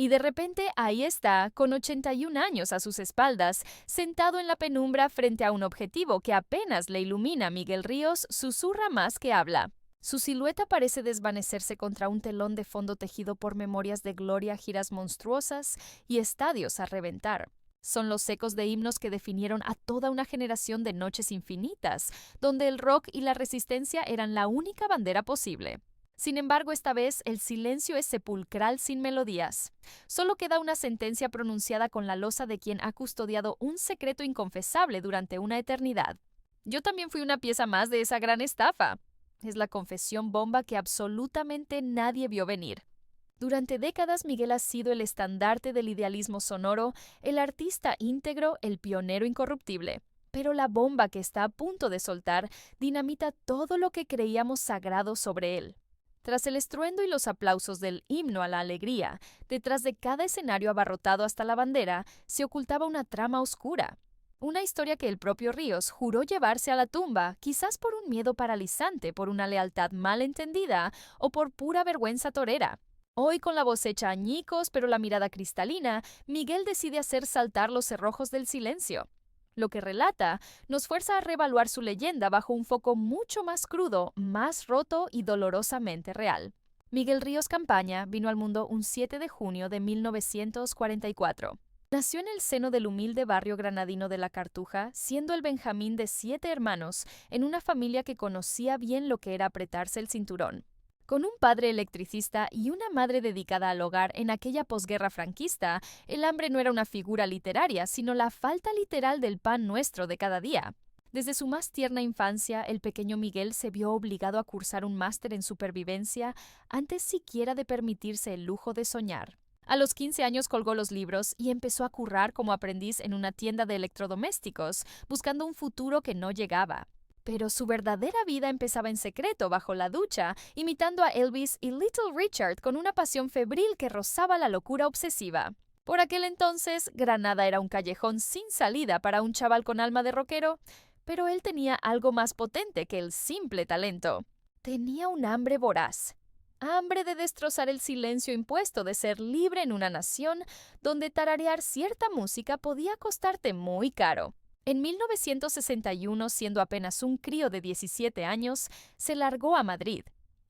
Y de repente ahí está, con 81 años a sus espaldas, sentado en la penumbra frente a un objetivo que apenas le ilumina. Miguel Ríos susurra más que habla. Su silueta parece desvanecerse contra un telón de fondo tejido por memorias de gloria, giras monstruosas y estadios a reventar. Son los ecos de himnos que definieron a toda una generación de noches infinitas, donde el rock y la resistencia eran la única bandera posible. Sin embargo, esta vez el silencio es sepulcral sin melodías. Solo queda una sentencia pronunciada con la losa de quien ha custodiado un secreto inconfesable durante una eternidad. Yo también fui una pieza más de esa gran estafa. Es la confesión bomba que absolutamente nadie vio venir. Durante décadas, Miguel ha sido el estandarte del idealismo sonoro, el artista íntegro, el pionero incorruptible. Pero la bomba que está a punto de soltar dinamita todo lo que creíamos sagrado sobre él. Tras el estruendo y los aplausos del himno a la alegría, detrás de cada escenario abarrotado hasta la bandera, se ocultaba una trama oscura. Una historia que el propio Ríos juró llevarse a la tumba, quizás por un miedo paralizante, por una lealtad mal entendida o por pura vergüenza torera. Hoy, con la voz hecha añicos pero la mirada cristalina, Miguel decide hacer saltar los cerrojos del silencio. Lo que relata nos fuerza a reevaluar su leyenda bajo un foco mucho más crudo, más roto y dolorosamente real. Miguel Ríos Campaña vino al mundo un 7 de junio de 1944. Nació en el seno del humilde barrio granadino de La Cartuja, siendo el Benjamín de 7 hermanos, en una familia que conocía bien lo que era apretarse el cinturón. Con un padre electricista y una madre dedicada al hogar en aquella posguerra franquista, el hambre no era una figura literaria, sino la falta literal del pan nuestro de cada día. Desde su más tierna infancia, el pequeño Miguel se vio obligado a cursar un máster en supervivencia antes siquiera de permitirse el lujo de soñar. A los 15 años colgó los libros y empezó a currar como aprendiz en una tienda de electrodomésticos, buscando un futuro que no llegaba. Pero su verdadera vida empezaba en secreto bajo la ducha, imitando a Elvis y Little Richard con una pasión febril que rozaba la locura obsesiva. Por aquel entonces, Granada era un callejón sin salida para un chaval con alma de rockero, pero él tenía algo más potente que el simple talento. Tenía un hambre voraz. Hambre de destrozar el silencio impuesto de ser libre en una nación donde tararear cierta música podía costarte muy caro. En 1961, siendo apenas un crío de 17 años, se largó a Madrid.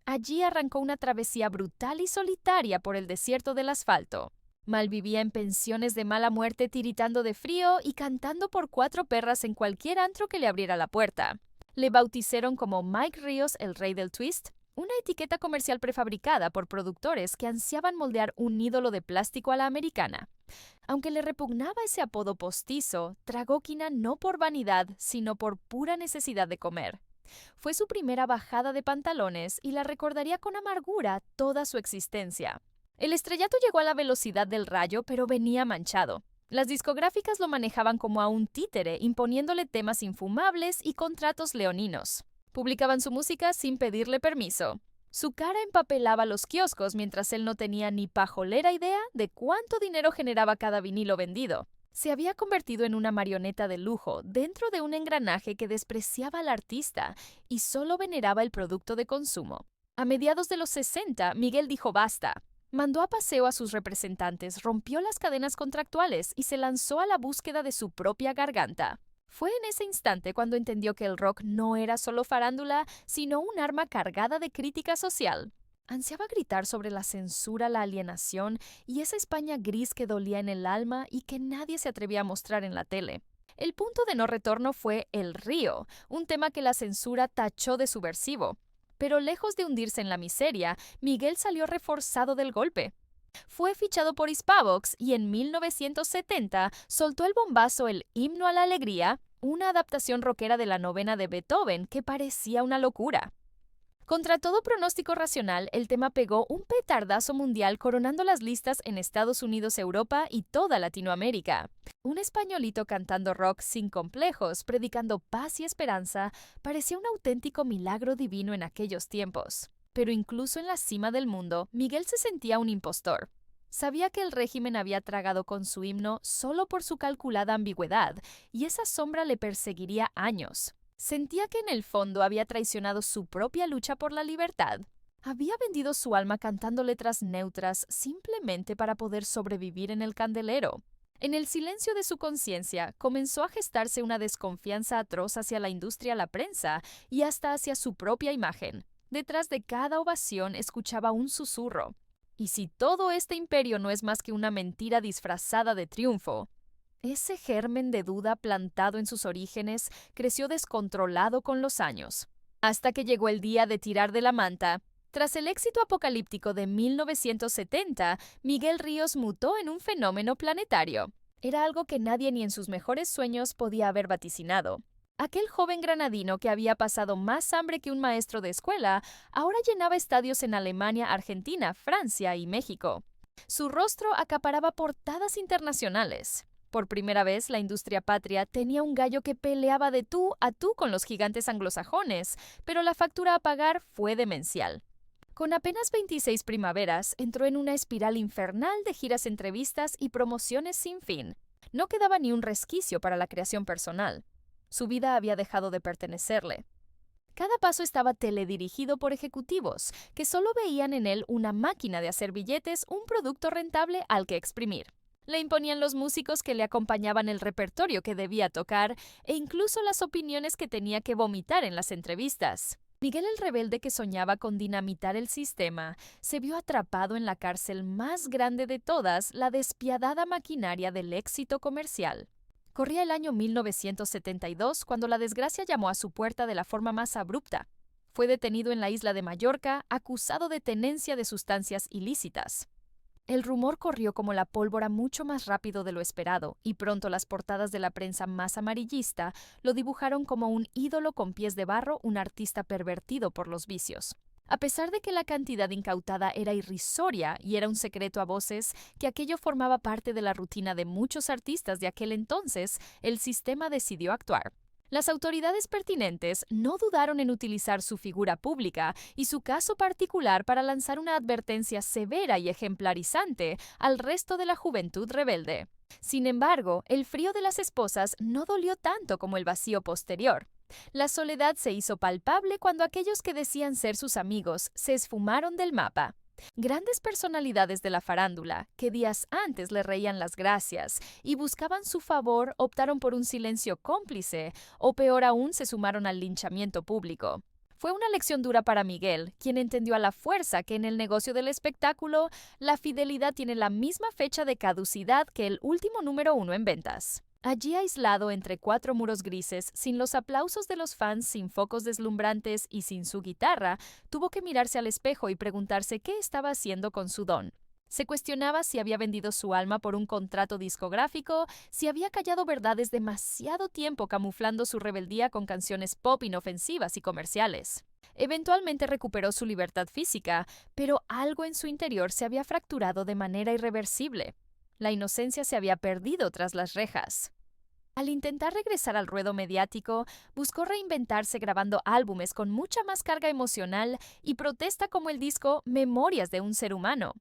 Allí arrancó una travesía brutal y solitaria por el desierto del asfalto. Malvivía en pensiones de mala muerte tiritando de frío y cantando por 4 perras en cualquier antro que le abriera la puerta. Le bautizaron como Mike Ríos, el rey del twist, una etiqueta comercial prefabricada por productores que ansiaban moldear un ídolo de plástico a la americana. Aunque le repugnaba ese apodo postizo, tragó quina no por vanidad, sino por pura necesidad de comer. Fue su primera bajada de pantalones y la recordaría con amargura toda su existencia. El estrellato llegó a la velocidad del rayo, pero venía manchado. Las discográficas lo manejaban como a un títere, imponiéndole temas infumables y contratos leoninos. Publicaban su música sin pedirle permiso. Su cara empapelaba los kioscos mientras él no tenía ni pajolera idea de cuánto dinero generaba cada vinilo vendido. Se había convertido en una marioneta de lujo dentro de un engranaje que despreciaba al artista y solo veneraba el producto de consumo. A mediados de los 60, Miguel dijo basta. Mandó a paseo a sus representantes, rompió las cadenas contractuales y se lanzó a la búsqueda de su propia garganta. Fue en ese instante cuando entendió que el rock no era solo farándula, sino un arma cargada de crítica social. Ansiaba gritar sobre la censura, la alienación y esa España gris que dolía en el alma y que nadie se atrevía a mostrar en la tele. El punto de no retorno fue El Río, un tema que la censura tachó de subversivo. Pero lejos de hundirse en la miseria, Miguel salió reforzado del golpe. Fue fichado por Hispavox y en 1970 soltó el bombazo El Himno a la Alegría, una adaptación rockera de la novena de Beethoven que parecía una locura. Contra todo pronóstico racional, el tema pegó un petardazo mundial coronando las listas en Estados Unidos, Europa y toda Latinoamérica. Un españolito cantando rock sin complejos, predicando paz y esperanza, parecía un auténtico milagro divino en aquellos tiempos. Pero incluso en la cima del mundo, Miguel se sentía un impostor. Sabía que el régimen había tragado con su himno solo por su calculada ambigüedad, y esa sombra le perseguiría años. Sentía que en el fondo había traicionado su propia lucha por la libertad. Había vendido su alma cantando letras neutras simplemente para poder sobrevivir en el candelero. En el silencio de su conciencia, comenzó a gestarse una desconfianza atroz hacia la industria, la prensa y hasta hacia su propia imagen. Detrás de cada ovación escuchaba un susurro. ¿Y si todo este imperio no es más que una mentira disfrazada de triunfo? Ese germen de duda plantado en sus orígenes creció descontrolado con los años, hasta que llegó el día de tirar de la manta. Tras el éxito apocalíptico de 1970, Miguel Ríos mutó en un fenómeno planetario. Era algo que nadie ni en sus mejores sueños podía haber vaticinado. Aquel joven granadino que había pasado más hambre que un maestro de escuela, ahora llenaba estadios en Alemania, Argentina, Francia y México. Su rostro acaparaba portadas internacionales. Por primera vez, la industria patria tenía un gallo que peleaba de tú a tú con los gigantes anglosajones, pero la factura a pagar fue demencial. Con apenas 26 primaveras, entró en una espiral infernal de giras, entrevistas y promociones sin fin. No quedaba ni un resquicio para la creación personal. Su vida había dejado de pertenecerle. Cada paso estaba teledirigido por ejecutivos, que solo veían en él una máquina de hacer billetes, un producto rentable al que exprimir. Le imponían los músicos que le acompañaban, el repertorio que debía tocar e incluso las opiniones que tenía que vomitar en las entrevistas. Miguel el rebelde, que soñaba con dinamitar el sistema, se vio atrapado en la cárcel más grande de todas, la despiadada maquinaria del éxito comercial. Corría el año 1972 cuando la desgracia llamó a su puerta de la forma más abrupta. Fue detenido en la isla de Mallorca, acusado de tenencia de sustancias ilícitas. El rumor corrió como la pólvora mucho más rápido de lo esperado, y pronto las portadas de la prensa más amarillista lo dibujaron como un ídolo con pies de barro, un artista pervertido por los vicios. A pesar de que la cantidad incautada era irrisoria y era un secreto a voces que aquello formaba parte de la rutina de muchos artistas de aquel entonces, el sistema decidió actuar. Las autoridades pertinentes no dudaron en utilizar su figura pública y su caso particular para lanzar una advertencia severa y ejemplarizante al resto de la juventud rebelde. Sin embargo, el frío de las esposas no dolió tanto como el vacío posterior. La soledad se hizo palpable cuando aquellos que decían ser sus amigos se esfumaron del mapa. Grandes personalidades de la farándula, que días antes le reían las gracias y buscaban su favor, optaron por un silencio cómplice, o peor aún, se sumaron al linchamiento público. Fue una lección dura para Miguel, quien entendió a la fuerza que en el negocio del espectáculo, la fidelidad tiene la misma fecha de caducidad que el último número 1 en ventas. Allí, aislado entre 4 muros grises, sin los aplausos de los fans, sin focos deslumbrantes y sin su guitarra, tuvo que mirarse al espejo y preguntarse qué estaba haciendo con su don. Se cuestionaba si había vendido su alma por un contrato discográfico, si había callado verdades demasiado tiempo camuflando su rebeldía con canciones pop inofensivas y comerciales. Eventualmente recuperó su libertad física, pero algo en su interior se había fracturado de manera irreversible. La inocencia se había perdido tras las rejas. Al intentar regresar al ruedo mediático, buscó reinventarse grabando álbumes con mucha más carga emocional y protesta, como el disco Memorias de un ser humano.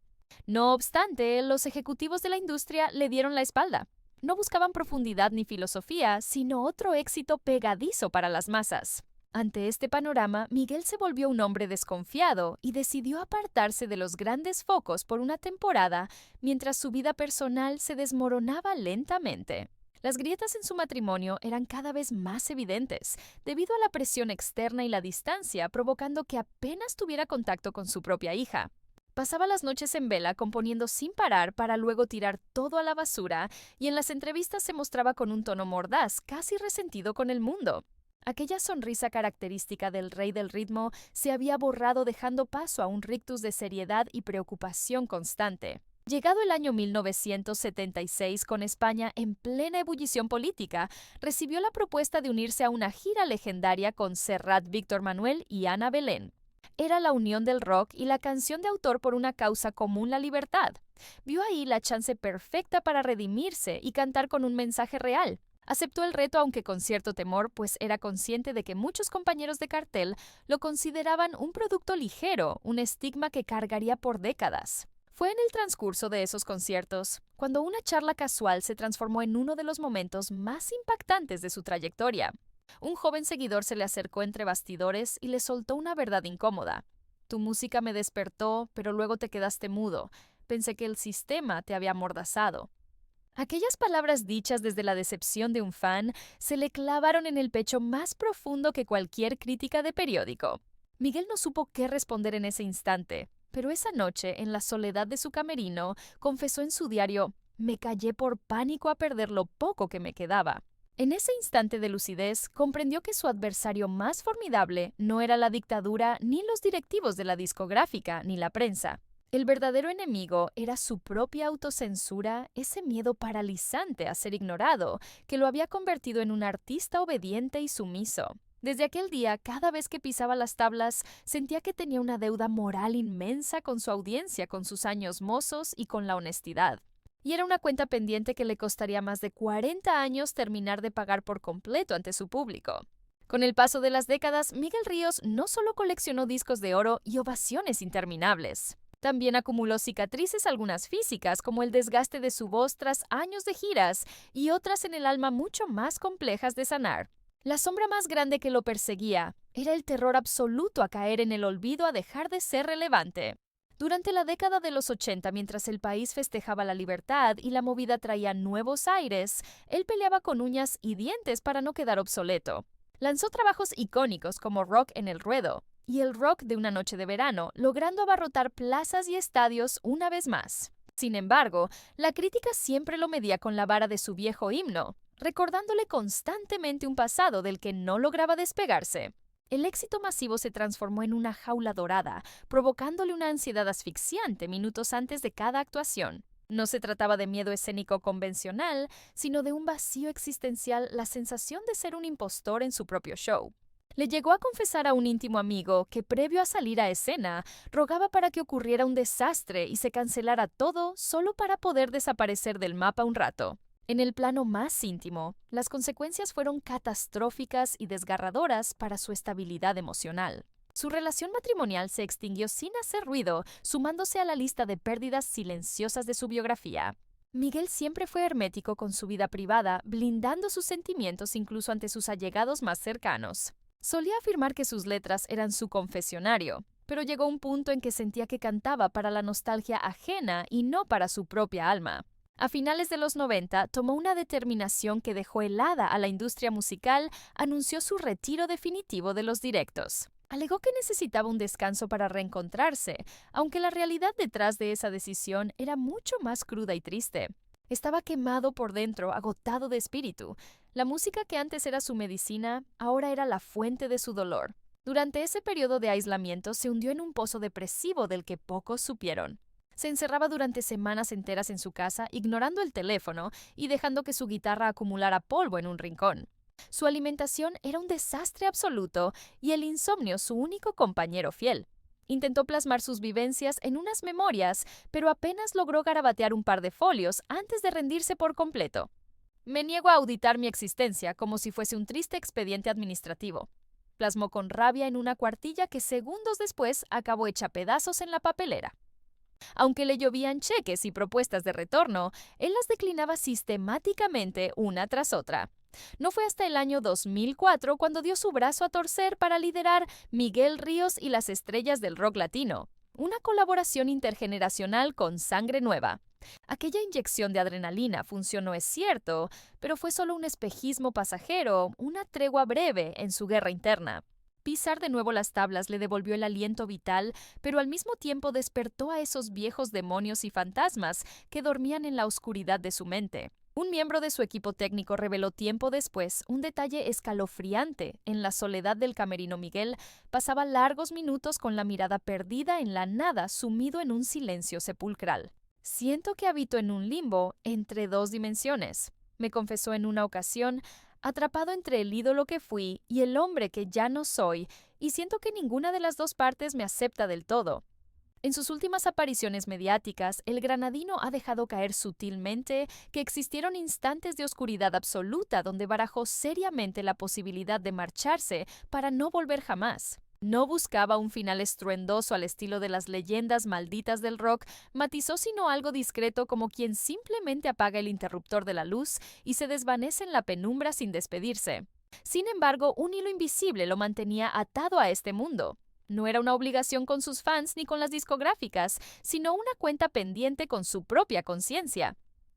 No obstante, los ejecutivos de la industria le dieron la espalda. No buscaban profundidad ni filosofía, sino otro éxito pegadizo para las masas. Ante este panorama, Miguel se volvió un hombre desconfiado y decidió apartarse de los grandes focos por una temporada, mientras su vida personal se desmoronaba lentamente. Las grietas en su matrimonio eran cada vez más evidentes, debido a la presión externa y la distancia, provocando que apenas tuviera contacto con su propia hija. Pasaba las noches en vela componiendo sin parar para luego tirar todo a la basura, y en las entrevistas se mostraba con un tono mordaz, casi resentido con el mundo. Aquella sonrisa característica del rey del ritmo se había borrado, dejando paso a un rictus de seriedad y preocupación constante. Llegado el año 1976, con España en plena ebullición política, recibió la propuesta de unirse a una gira legendaria con Serrat, Víctor Manuel y Ana Belén. Era la unión del rock y la canción de autor por una causa común, la libertad. Vio ahí la chance perfecta para redimirse y cantar con un mensaje real. Aceptó el reto, aunque con cierto temor, pues era consciente de que muchos compañeros de cartel lo consideraban un producto ligero, un estigma que cargaría por décadas. Fue en el transcurso de esos conciertos cuando una charla casual se transformó en uno de los momentos más impactantes de su trayectoria. Un joven seguidor se le acercó entre bastidores y le soltó una verdad incómoda. Tu música me despertó, pero luego te quedaste mudo. Pensé que el sistema te había amordazado. Aquellas palabras dichas desde la decepción de un fan se le clavaron en el pecho más profundo que cualquier crítica de periódico. Miguel no supo qué responder en ese instante, pero esa noche, en la soledad de su camerino, confesó en su diario: «Me callé por pánico a perder lo poco que me quedaba». En ese instante de lucidez, comprendió que su adversario más formidable no era la dictadura, ni los directivos de la discográfica, ni la prensa. El verdadero enemigo era su propia autocensura, ese miedo paralizante a ser ignorado, que lo había convertido en un artista obediente y sumiso. Desde aquel día, cada vez que pisaba las tablas, sentía que tenía una deuda moral inmensa con su audiencia, con sus años mozos y con la honestidad. Y era una cuenta pendiente que le costaría más de 40 años terminar de pagar por completo ante su público. Con el paso de las décadas, Miguel Ríos no solo coleccionó discos de oro y ovaciones interminables. También acumuló cicatrices, algunas físicas, como el desgaste de su voz tras años de giras, y otras en el alma mucho más complejas de sanar. La sombra más grande que lo perseguía era el terror absoluto a caer en el olvido, a dejar de ser relevante. Durante la década de los 80, mientras el país festejaba la libertad y la movida traía nuevos aires, él peleaba con uñas y dientes para no quedar obsoleto. Lanzó trabajos icónicos como Rock en el Ruedo y el Rock de una noche de verano, logrando abarrotar plazas y estadios una vez más. Sin embargo, la crítica siempre lo medía con la vara de su viejo himno, recordándole constantemente un pasado del que no lograba despegarse. El éxito masivo se transformó en una jaula dorada, provocándole una ansiedad asfixiante minutos antes de cada actuación. No se trataba de miedo escénico convencional, sino de un vacío existencial, la sensación de ser un impostor en su propio show. Le llegó a confesar a un íntimo amigo que, previo a salir a escena, rogaba para que ocurriera un desastre y se cancelara todo solo para poder desaparecer del mapa un rato. En el plano más íntimo, las consecuencias fueron catastróficas y desgarradoras para su estabilidad emocional. Su relación matrimonial se extinguió sin hacer ruido, sumándose a la lista de pérdidas silenciosas de su biografía. Miguel siempre fue hermético con su vida privada, blindando sus sentimientos incluso ante sus allegados más cercanos. Solía afirmar que sus letras eran su confesionario, pero llegó un punto en que sentía que cantaba para la nostalgia ajena y no para su propia alma. A finales de los 90, tomó una determinación que dejó helada a la industria musical, anunció su retiro definitivo de los directos. Alegó que necesitaba un descanso para reencontrarse, aunque la realidad detrás de esa decisión era mucho más cruda y triste. Estaba quemado por dentro, agotado de espíritu. La música que antes era su medicina, ahora era la fuente de su dolor. Durante ese periodo de aislamiento se hundió en un pozo depresivo del que pocos supieron. Se encerraba durante semanas enteras en su casa, ignorando el teléfono y dejando que su guitarra acumulara polvo en un rincón. Su alimentación era un desastre absoluto y el insomnio su único compañero fiel. Intentó plasmar sus vivencias en unas memorias, pero apenas logró garabatear un par de folios antes de rendirse por completo. «Me niego a auditar mi existencia como si fuese un triste expediente administrativo», plasmó con rabia en una cuartilla que segundos después acabó hecha pedazos en la papelera. Aunque le llovían cheques y propuestas de retorno, él las declinaba sistemáticamente una tras otra. No fue hasta el año 2004 cuando dio su brazo a torcer para liderar Miguel Ríos y las estrellas del rock latino, una colaboración intergeneracional con sangre nueva. Aquella inyección de adrenalina funcionó, es cierto, pero fue solo un espejismo pasajero, una tregua breve en su guerra interna. Pisar de nuevo las tablas le devolvió el aliento vital, pero al mismo tiempo despertó a esos viejos demonios y fantasmas que dormían en la oscuridad de su mente. Un miembro de su equipo técnico reveló tiempo después un detalle escalofriante. En la soledad del camerino, Miguel pasaba largos minutos con la mirada perdida en la nada, sumido en un silencio sepulcral. «Siento que habito en un limbo entre dos dimensiones», me confesó en una ocasión, atrapado entre el ídolo que fui y el hombre que ya no soy, y siento que ninguna de las dos partes me acepta del todo. En sus últimas apariciones mediáticas, el granadino ha dejado caer sutilmente que existieron instantes de oscuridad absoluta donde barajó seriamente la posibilidad de marcharse para no volver jamás. No buscaba un final estruendoso al estilo de las leyendas malditas del rock, matizó sino algo discreto, como quien simplemente apaga el interruptor de la luz y se desvanece en la penumbra sin despedirse. Sin embargo, un hilo invisible lo mantenía atado a este mundo. No era una obligación con sus fans ni con las discográficas, sino una cuenta pendiente con su propia conciencia.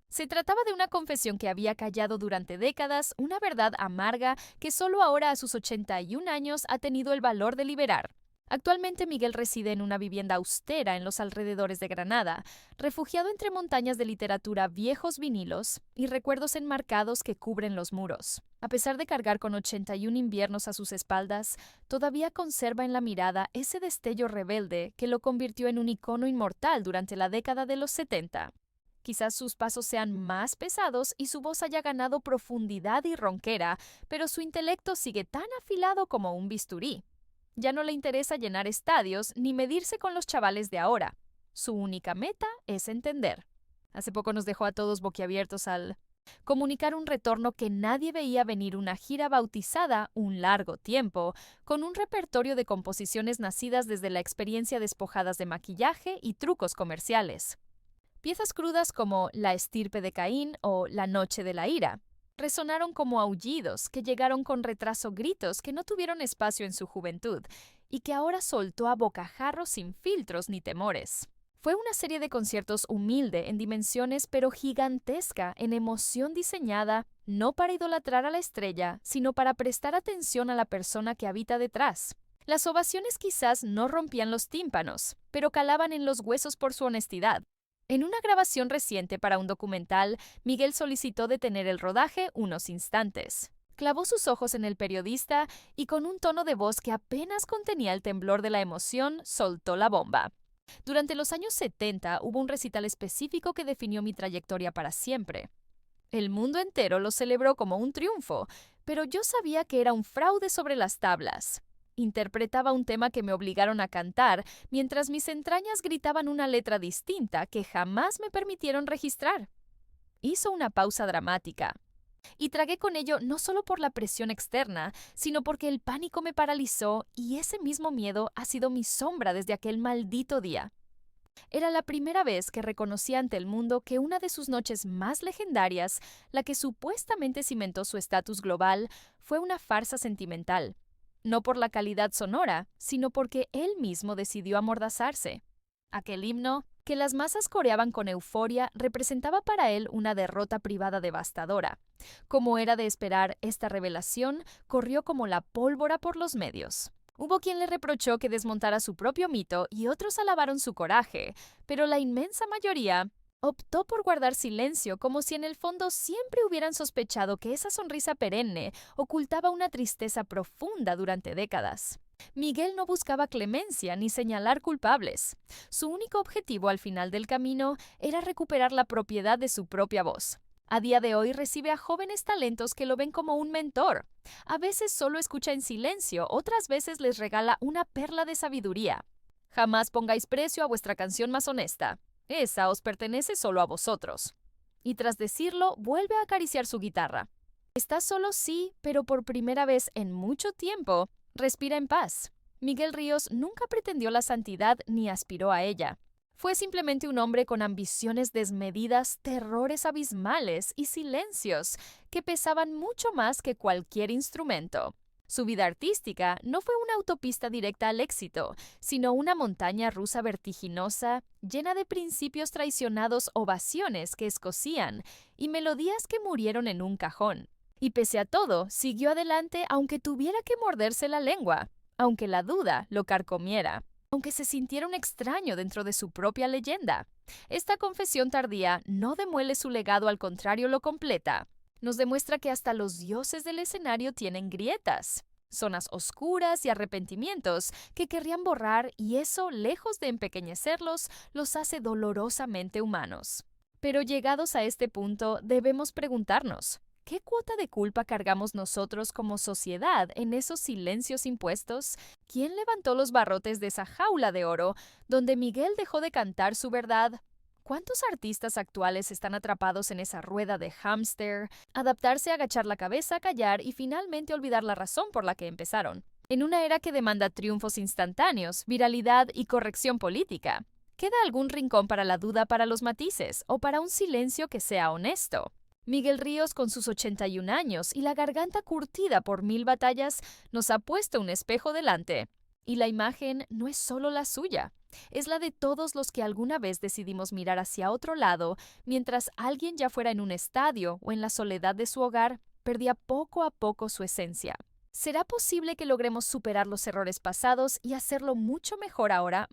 Se trataba de una confesión que había callado durante décadas, una verdad amarga que solo ahora a sus 81 años ha tenido el valor de liberar. Actualmente Miguel reside en una vivienda austera en los alrededores de Granada, refugiado entre montañas de literatura, viejos vinilos y recuerdos enmarcados que cubren los muros. A pesar de cargar con 81 inviernos a sus espaldas, todavía conserva en la mirada ese destello rebelde que lo convirtió en un icono inmortal durante la década de los 70. Quizás sus pasos sean más pesados y su voz haya ganado profundidad y ronquera, pero su intelecto sigue tan afilado como un bisturí. Ya no le interesa llenar estadios ni medirse con los chavales de ahora. Su única meta es entender. Hace poco nos dejó a todos boquiabiertos al comunicar un retorno que nadie veía venir, una gira bautizada Un largo tiempo, con un repertorio de composiciones nacidas desde la experiencia despojadas de maquillaje y trucos comerciales. Piezas crudas como La estirpe de Caín o La noche de la ira resonaron como aullidos que llegaron con retraso, gritos que no tuvieron espacio en su juventud y que ahora soltó a bocajarro sin filtros ni temores. Fue una serie de conciertos humilde en dimensiones pero gigantesca en emoción, diseñada no para idolatrar a la estrella, sino para prestar atención a la persona que habita detrás. Las ovaciones quizás no rompían los tímpanos, pero calaban en los huesos por su honestidad. En una grabación reciente para un documental, Miguel solicitó detener el rodaje unos instantes. Clavó sus ojos en el periodista y con un tono de voz que apenas contenía el temblor de la emoción, soltó la bomba. Durante los años 70 hubo un recital específico que definió mi trayectoria para siempre. El mundo entero lo celebró como un triunfo, pero yo sabía que era un fraude sobre las tablas. Interpretaba un tema que me obligaron a cantar, mientras mis entrañas gritaban una letra distinta que jamás me permitieron registrar. Hizo una pausa dramática. Y tragué con ello no solo por la presión externa, sino porque el pánico me paralizó y ese mismo miedo ha sido mi sombra desde aquel maldito día. Era la primera vez que reconocí ante el mundo que una de sus noches más legendarias, la que supuestamente cimentó su estatus global, fue una farsa sentimental. No por la calidad sonora, sino porque él mismo decidió amordazarse. Aquel himno, que las masas coreaban con euforia, representaba para él una derrota privada devastadora. Como era de esperar, esta revelación corrió como la pólvora por los medios. Hubo quien le reprochó que desmontara su propio mito y otros alabaron su coraje, pero la inmensa mayoría optó por guardar silencio, como si en el fondo siempre hubieran sospechado que esa sonrisa perenne ocultaba una tristeza profunda durante décadas. Miguel no buscaba clemencia ni señalar culpables. Su único objetivo al final del camino era recuperar la propiedad de su propia voz. A día de hoy recibe a jóvenes talentos que lo ven como un mentor. A veces solo escucha en silencio, otras veces les regala una perla de sabiduría. Jamás pongáis precio a vuestra canción más honesta. Esa os pertenece solo a vosotros. Y tras decirlo, vuelve a acariciar su guitarra. Está solo, sí, pero por primera vez en mucho tiempo, respira en paz. Miguel Ríos nunca pretendió la santidad ni aspiró a ella. Fue simplemente un hombre con ambiciones desmedidas, terrores abismales y silencios que pesaban mucho más que cualquier instrumento. Su vida artística no fue una autopista directa al éxito, sino una montaña rusa vertiginosa, llena de principios traicionados, ovaciones que escocían y melodías que murieron en un cajón. Y pese a todo, siguió adelante aunque tuviera que morderse la lengua, aunque la duda lo carcomiera, aunque se sintiera un extraño dentro de su propia leyenda. Esta confesión tardía no demuele su legado, al contrario lo completa. Nos demuestra que hasta los dioses del escenario tienen grietas, zonas oscuras y arrepentimientos que querrían borrar, y eso, lejos de empequeñecerlos, los hace dolorosamente humanos. Pero llegados a este punto, debemos preguntarnos, ¿qué cuota de culpa cargamos nosotros como sociedad en esos silencios impuestos? ¿Quién levantó los barrotes de esa jaula de oro donde Miguel dejó de cantar su verdad? ¿Cuántos artistas actuales están atrapados en esa rueda de hámster? Adaptarse, agachar la cabeza, callar y finalmente olvidar la razón por la que empezaron. En una era que demanda triunfos instantáneos, viralidad y corrección política, ¿queda algún rincón para la duda, para los matices o para un silencio que sea honesto? Miguel Ríos, con sus 81 años y la garganta curtida por 1000 batallas, nos ha puesto un espejo delante. Y la imagen no es solo la suya, es la de todos los que alguna vez decidimos mirar hacia otro lado, mientras alguien ya fuera en un estadio o en la soledad de su hogar, perdía poco a poco su esencia. ¿Será posible que logremos superar los errores pasados y hacerlo mucho mejor ahora?